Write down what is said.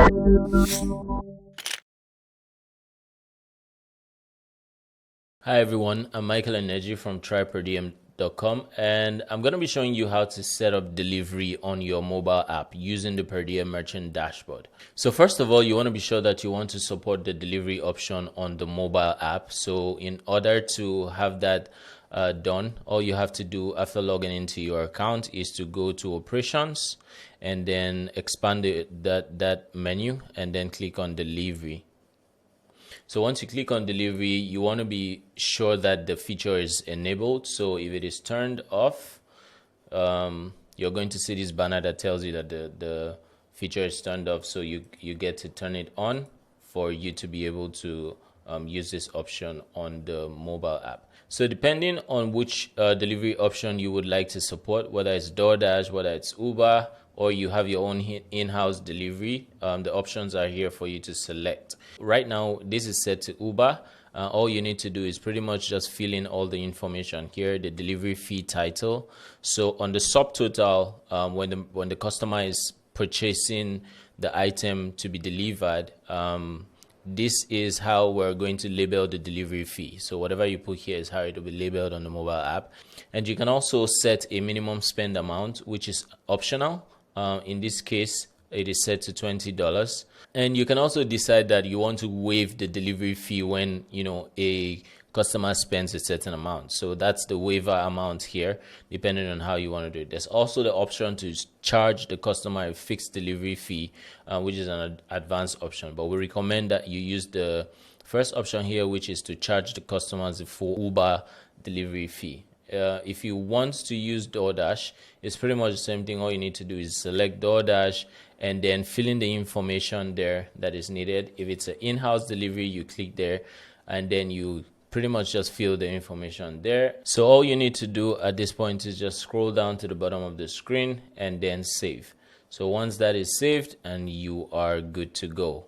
Hi everyone, I'm Michael Energy from Per Diem.com, and I'm going to be showing you how to set up delivery on your mobile app using the Per Diem merchant dashboard. So first of all, you want to be sure that you want to support the delivery option on the mobile app. So in order to have that done, all you have to do after logging into your account is to go to operations and then expand that menu and then click on delivery. So once you click on delivery, you want to be sure that the feature is enabled. So if it is turned off, you're going to see this banner that tells you that the feature is turned off. So you get to turn it on for you to be able to use this option on the mobile app. So depending on which delivery option you would like to support, whether it's DoorDash, whether it's Uber, or you have your own in-house delivery, the options are here for you to select. Right now, this is set to Uber. All you need to do is pretty much just fill in all the information here, the delivery fee title. So on the subtotal, when the customer is purchasing the item to be delivered, this is how we're going to label the delivery fee. So whatever you put here is how it will be labeled on the mobile app. And you can also set a minimum spend amount, which is optional. In this case, it is set to $20. And you can also decide that you want to waive the delivery fee when, a customer spends a certain amount. So that's the waiver amount here, depending on how you want to do it. There's also the option to charge the customer a fixed delivery fee, which is an advanced option. But we recommend that you use the first option here, which is to charge the customers the full Uber delivery fee. If you want to use DoorDash, it's pretty much the same thing. All you need to do is select DoorDash and then fill in the information there that is needed. If it's an in-house delivery, you click there and then you pretty much just fill the information there. So all you need to do at this point is just scroll down to the bottom of the screen and then save. So once that is saved, and you are good to go.